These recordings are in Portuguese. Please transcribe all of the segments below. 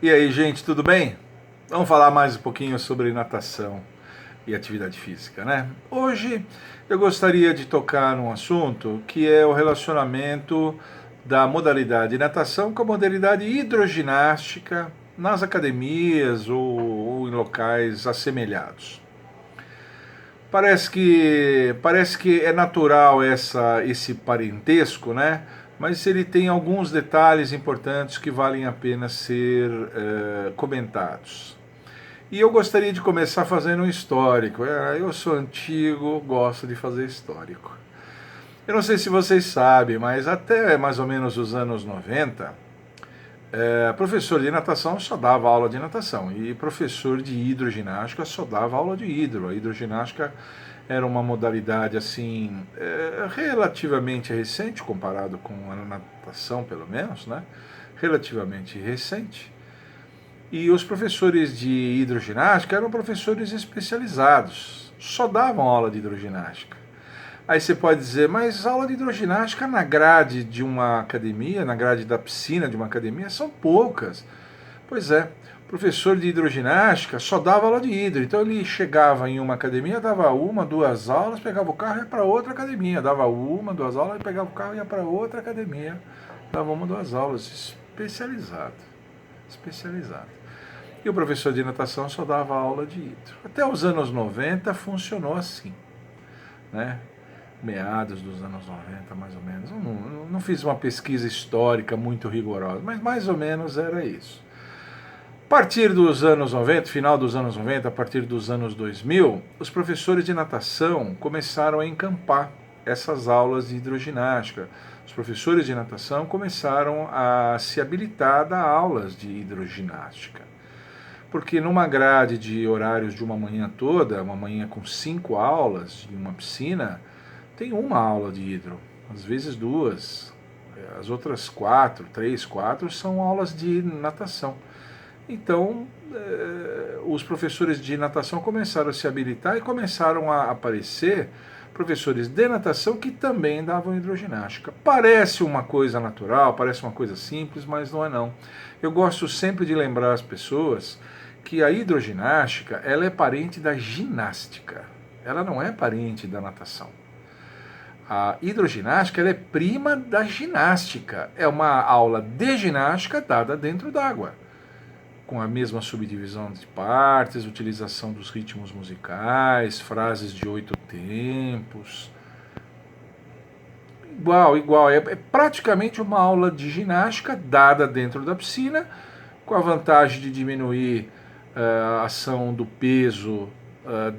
E aí, gente, tudo bem? Vamos falar mais um pouquinho sobre natação e atividade física, né? Hoje eu gostaria de tocar num assunto que é o relacionamento da modalidade natação com a modalidade hidroginástica nas academias ou em locais assemelhados. Parece que é natural esse parentesco, né? Mas ele tem alguns detalhes importantes que valem a pena ser comentados. E eu gostaria de começar fazendo um histórico. Eu sou antigo, gosto de fazer histórico. Eu não sei se vocês sabem, mas até mais ou menos os anos 90, professor de natação só dava aula de natação e professor de hidroginástica só dava aula de hidro. A hidroginástica era uma modalidade assim relativamente recente comparado com a natação, pelo menos, né? Relativamente recente. E os professores de hidroginástica eram professores especializados, só davam aula de hidroginástica. Aí você pode dizer, mas aula de hidroginástica na grade de uma academia, na grade da piscina de uma academia, são poucas. Pois é, o professor de hidroginástica só dava aula de hidro. Então ele chegava em uma academia, dava uma, duas aulas, pegava o carro e ia para outra academia. Dava uma, duas aulas, e pegava o carro e ia para outra academia. Dava uma, duas aulas. Especializado. Especializado. E o professor de natação só dava aula de hidro. Até os anos 90 funcionou assim, né? Meados dos anos 90, mais ou menos. Eu não fiz uma pesquisa histórica muito rigorosa, mas mais ou menos era isso. A partir dos anos 90, final dos anos 90, a partir dos anos 2000, os professores de natação começaram a encampar essas aulas de hidroginástica. Os professores de natação começaram a se habilitar a dar aulas de hidroginástica. Porque numa grade de horários de uma manhã toda, uma manhã com 5 aulas em uma piscina, tem uma aula de hidro, às vezes duas. As outras 4, 3, 4 são aulas de natação. Então, os professores de natação começaram a se habilitar e começaram a aparecer professores de natação que também davam hidroginástica. Parece uma coisa natural, parece uma coisa simples, mas não é não. Eu gosto sempre de lembrar as pessoas que a hidroginástica ela é parente da ginástica. Ela não é parente da natação. A hidroginástica ela é prima da ginástica. É uma aula de ginástica dada dentro d'água, com a mesma subdivisão de partes, utilização dos ritmos musicais, frases de 8 tempos. Igual. É praticamente uma aula de ginástica dada dentro da piscina, com a vantagem de diminuir a ação do peso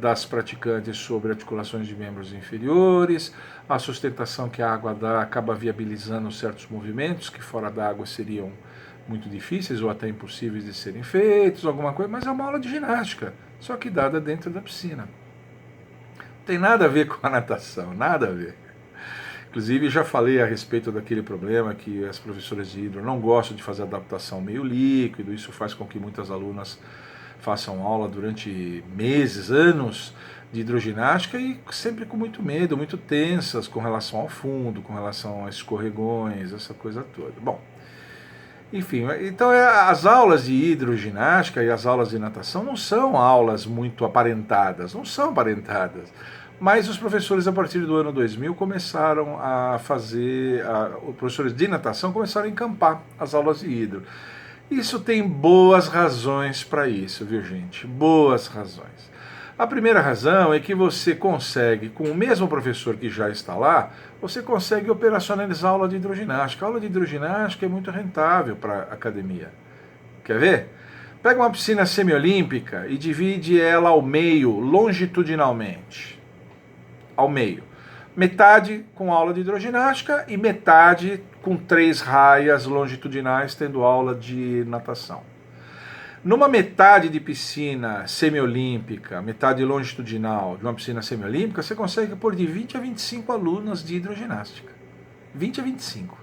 das praticantes sobre articulações de membros inferiores, a sustentação que a água dá acaba viabilizando certos movimentos que fora da água seriam muito difíceis ou até impossíveis de serem feitos, alguma coisa, mas é uma aula de ginástica, só que dada dentro da piscina. Não tem nada a ver com a natação, nada a ver. Inclusive, já falei a respeito daquele problema que as professoras de hidro não gostam de fazer adaptação meio líquido, isso faz com que muitas alunas façam aula durante meses, anos de hidroginástica e sempre com muito medo, muito tensas com relação ao fundo, com relação a escorregões, essa coisa toda. Bom, enfim, então as aulas de hidroginástica e as aulas de natação não são aulas muito aparentadas, não são aparentadas. Mas os professores, a partir do ano 2000, começaram a fazer, os professores de natação começaram a encampar as aulas de hidro. Isso tem boas razões para isso, viu, gente? Boas razões. A primeira razão é que você consegue, com o mesmo professor que já está lá, você consegue operacionalizar a aula de hidroginástica. A aula de hidroginástica é muito rentável para a academia. Quer ver? Pega uma piscina semiolímpica e divide ela ao meio, longitudinalmente. Ao meio. Metade com aula de hidroginástica e metade com 3 raias longitudinais tendo aula de natação. Numa metade de piscina semiolímpica, metade longitudinal de uma piscina semiolímpica, você consegue pôr de 20 a 25 alunas de hidroginástica. 20 a 25.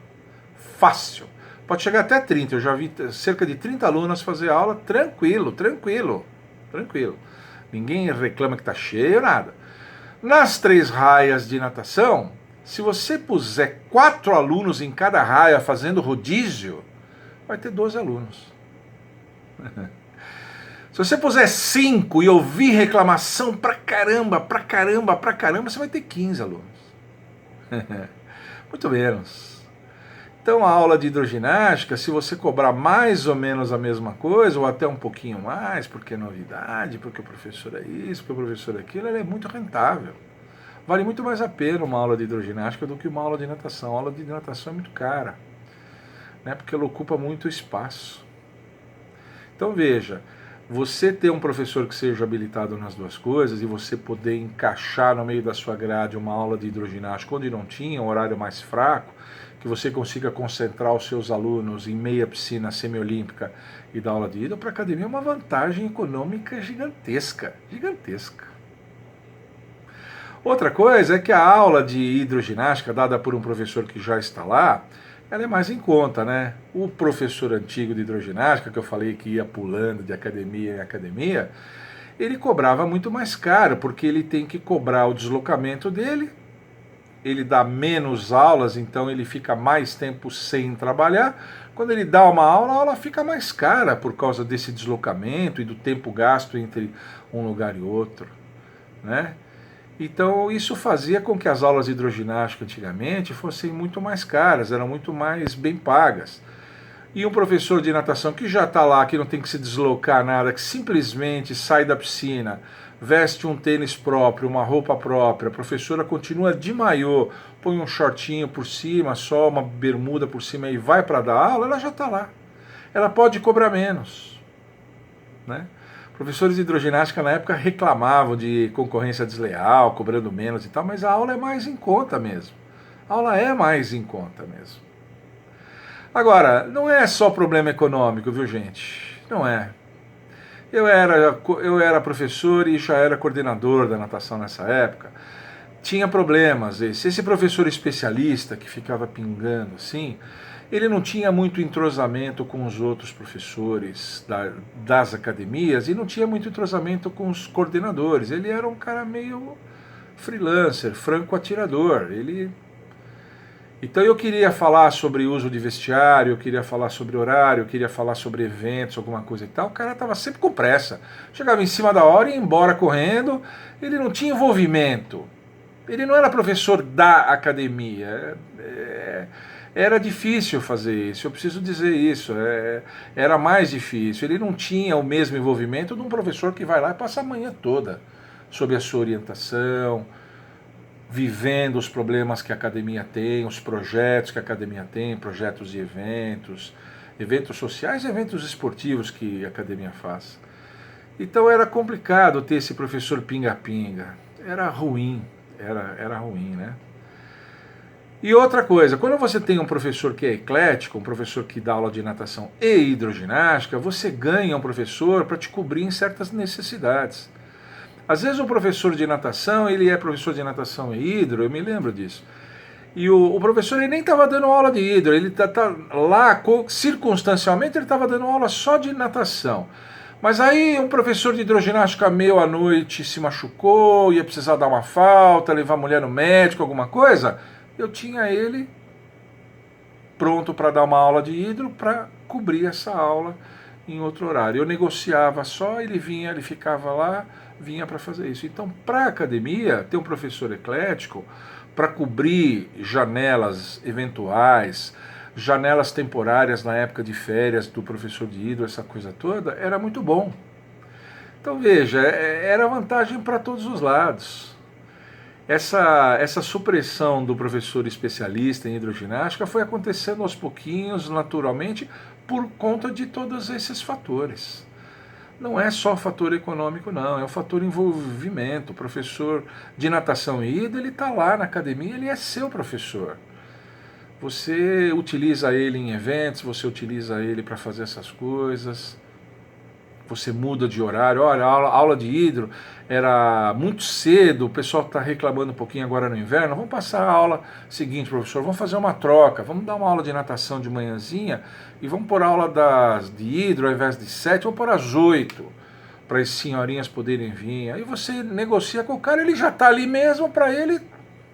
Fácil. Pode chegar até 30. Eu já vi cerca de 30 alunas fazer aula tranquilo. Ninguém reclama que está cheio, nada. Nas 3 raias de natação, se você puser 4 alunos em cada raia fazendo rodízio, vai ter 12 alunos. Se você puser 5 e ouvir reclamação pra caramba, pra caramba, pra caramba, você vai ter 15 alunos. Muito menos. Então a aula de hidroginástica, se você cobrar mais ou menos a mesma coisa, ou até um pouquinho mais, porque é novidade, porque o professor é isso, porque o professor é aquilo, ela é muito rentável. Vale muito mais a pena uma aula de hidroginástica do que uma aula de natação. A aula de natação é muito cara, né, porque ela ocupa muito espaço. Então veja, você ter um professor que seja habilitado nas duas coisas e você poder encaixar no meio da sua grade uma aula de hidroginástica onde não tinha, um horário mais fraco, que você consiga concentrar os seus alunos em meia piscina semiolímpica e dar aula de hidro para a academia é uma vantagem econômica gigantesca, gigantesca. Outra coisa é que a aula de hidroginástica dada por um professor que já está lá, ela é mais em conta, né? O professor antigo de hidroginástica, que eu falei que ia pulando de academia em academia, ele cobrava muito mais caro, porque ele tem que cobrar o deslocamento dele, ele dá menos aulas, então ele fica mais tempo sem trabalhar. Quando ele dá uma aula, a aula fica mais cara por causa desse deslocamento e do tempo gasto entre um lugar e outro, né? Então isso fazia com que as aulas de hidroginástica antigamente fossem muito mais caras, eram muito mais bem pagas. E um professor de natação que já está lá, que não tem que se deslocar nada, que simplesmente sai da piscina, veste um tênis próprio, uma roupa própria, a professora continua de maiô, põe um shortinho por cima, só uma bermuda por cima e vai para dar aula, ela já está lá. Ela pode cobrar menos, né? Professores de hidroginástica na época reclamavam de concorrência desleal, cobrando menos e tal, mas a aula é mais em conta mesmo. A aula é mais em conta mesmo. Agora, não é só problema econômico, viu, gente? Não é. Eu era professor e já era coordenador da natação nessa época. Tinha problemas. Esse professor especialista que ficava pingando assim, ele não tinha muito entrosamento com os outros professores das academias e não tinha muito entrosamento com os coordenadores. Ele era um cara meio freelancer, franco atirador. Então eu queria falar sobre uso de vestiário, eu queria falar sobre horário, eu queria falar sobre eventos, alguma coisa e tal. O cara estava sempre com pressa. Chegava em cima da hora e ia embora correndo. Ele não tinha envolvimento. Ele não era professor da academia. Era difícil fazer isso, eu preciso dizer isso. Era mais difícil. Ele não tinha o mesmo envolvimento de um professor que vai lá e passa a manhã toda sob a sua orientação, vivendo os problemas que a academia tem, os projetos que a academia tem, projetos de eventos, eventos sociais e eventos esportivos que a academia faz. Então era complicado ter esse professor pinga-pinga. Era ruim, era ruim, né? E outra coisa, quando você tem um professor que é eclético, um professor que dá aula de natação e hidroginástica, você ganha um professor para te cobrir em certas necessidades. Às vezes o professor de natação, ele é professor de natação e hidro, eu me lembro disso. E o professor ele nem estava dando aula de hidro, ele tá lá, circunstancialmente, ele estava dando aula só de natação. Mas aí um professor de hidroginástica meio à noite se machucou, ia precisar dar uma falta, levar a mulher no médico, alguma coisa, eu tinha ele pronto para dar uma aula de hidro para cobrir essa aula em outro horário. Eu negociava só, ele vinha, ele ficava lá, vinha para fazer isso. Então, para a academia, ter um professor eclético para cobrir janelas eventuais, janelas temporárias na época de férias do professor de hidro, essa coisa toda, era muito bom. Então veja, era vantagem para todos os lados. Essa supressão do professor especialista em hidroginástica foi acontecendo aos pouquinhos, naturalmente, por conta de todos esses fatores. Não é só fator econômico, não, é o fator envolvimento. O professor de natação e hidro, ele está lá na academia, ele é seu professor. Você utiliza ele em eventos, você utiliza ele para fazer essas coisas, você muda de horário. Olha, a aula de hidro era muito cedo, o pessoal está reclamando um pouquinho agora no inverno, vamos passar a aula seguinte, professor, vamos fazer uma troca, vamos dar uma aula de natação de manhãzinha e vamos pôr a aula de hidro ao invés de 7, vamos pôr às 8, para as senhorinhas poderem vir. Aí você negocia com o cara, ele já está ali mesmo, para ele,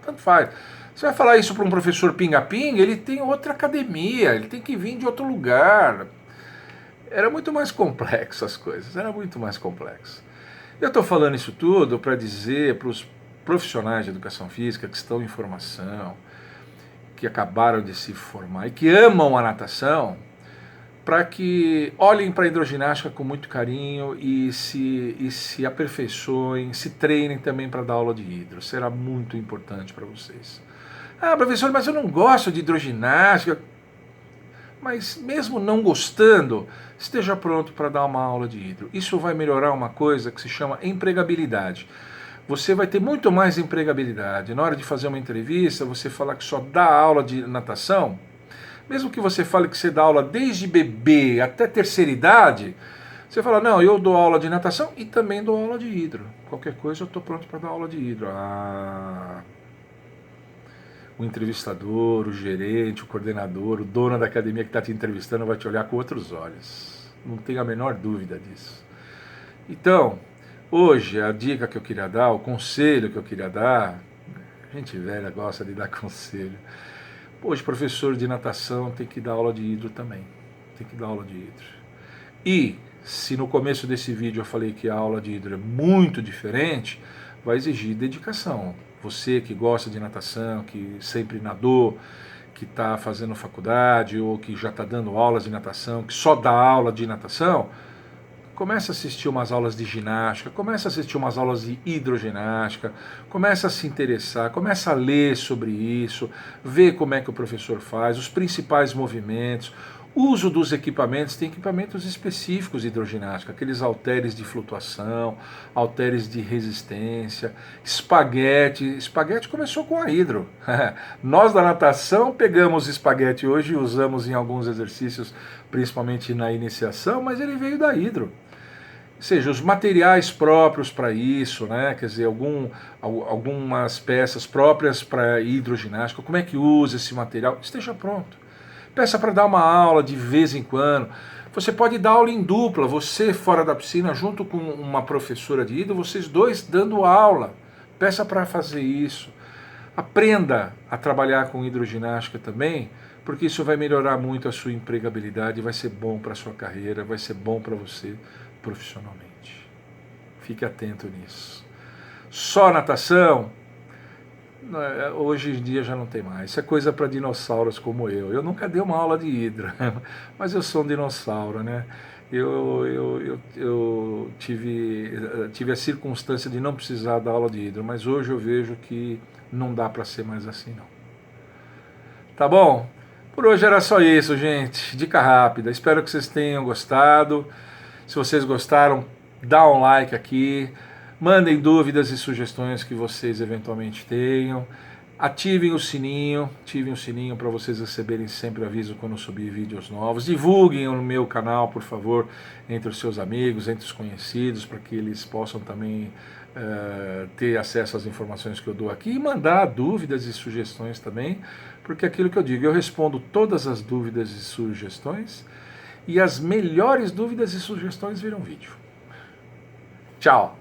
tanto faz. Você vai falar isso para um professor pinga-pinga, ele tem outra academia, ele tem que vir de outro lugar. Era muito mais complexo as coisas, era muito mais complexo. Eu estou falando isso tudo para dizer para os profissionais de educação física que estão em formação, que acabaram de se formar e que amam a natação, para que olhem para a hidroginástica com muito carinho e se aperfeiçoem, se treinem também para dar aula de hidro. Será muito importante para vocês. Ah, professor, mas eu não gosto de hidroginástica. Mas mesmo não gostando, esteja pronto para dar uma aula de hidro. Isso vai melhorar uma coisa que se chama empregabilidade. Você vai ter muito mais empregabilidade. Na hora de fazer uma entrevista, você falar que só dá aula de natação, mesmo que você fale que você dá aula desde bebê até terceira idade, você fala, não, eu dou aula de natação e também dou aula de hidro. Qualquer coisa eu estou pronto para dar aula de hidro. O entrevistador, o gerente, o coordenador, o dono da academia que está te entrevistando vai te olhar com outros olhos. Não tenho a menor dúvida disso. Então, hoje a dica que eu queria dar, o conselho que eu queria dar, gente velha gosta de dar conselho. Hoje, professor de natação tem que dar aula de hidro também. Tem que dar aula de hidro. E, se no começo desse vídeo eu falei que a aula de hidro é muito diferente, vai exigir dedicação. Você que gosta de natação, que sempre nadou, que está fazendo faculdade ou que já está dando aulas de natação, que só dá aula de natação, comece a assistir umas aulas de ginástica, comece a assistir umas aulas de hidroginástica, comece a se interessar, comece a ler sobre isso, ver como é que o professor faz, os principais movimentos, uso dos equipamentos, tem equipamentos específicos de hidroginástica, aqueles halteres de flutuação, halteres de resistência, espaguete. Espaguete começou com a hidro. Nós da natação pegamos espaguete hoje e usamos em alguns exercícios, principalmente na iniciação, mas ele veio da hidro. Ou seja, os materiais próprios para isso, né? Quer dizer, algumas peças próprias para hidroginástica, como é que usa esse material, esteja pronto. Peça para dar uma aula de vez em quando. Você pode dar aula em dupla, você fora da piscina, junto com uma professora de hidro, vocês dois dando aula. Peça para fazer isso. Aprenda a trabalhar com hidroginástica também, porque isso vai melhorar muito a sua empregabilidade, vai ser bom para a sua carreira, vai ser bom para você profissionalmente. Fique atento nisso. Só natação? Hoje em dia já não tem mais. Isso é coisa para dinossauros como eu. Eu nunca dei uma aula de hidro, mas eu sou um dinossauro, né? Eu tive a circunstância de não precisar da aula de hidro, mas hoje eu vejo que não dá para ser mais assim, não. Tá bom? Por hoje era só isso, gente. Dica rápida. Espero que vocês tenham gostado. Se vocês gostaram, dá um like aqui. Mandem dúvidas e sugestões que vocês eventualmente tenham. Ativem o sininho para vocês receberem sempre aviso quando subir vídeos novos. Divulguem no meu canal, por favor, entre os seus amigos, entre os conhecidos, para que eles possam também ter acesso às informações que eu dou aqui e mandar dúvidas e sugestões também, porque aquilo que eu digo, eu respondo todas as dúvidas e sugestões e as melhores dúvidas e sugestões viram vídeo. Tchau!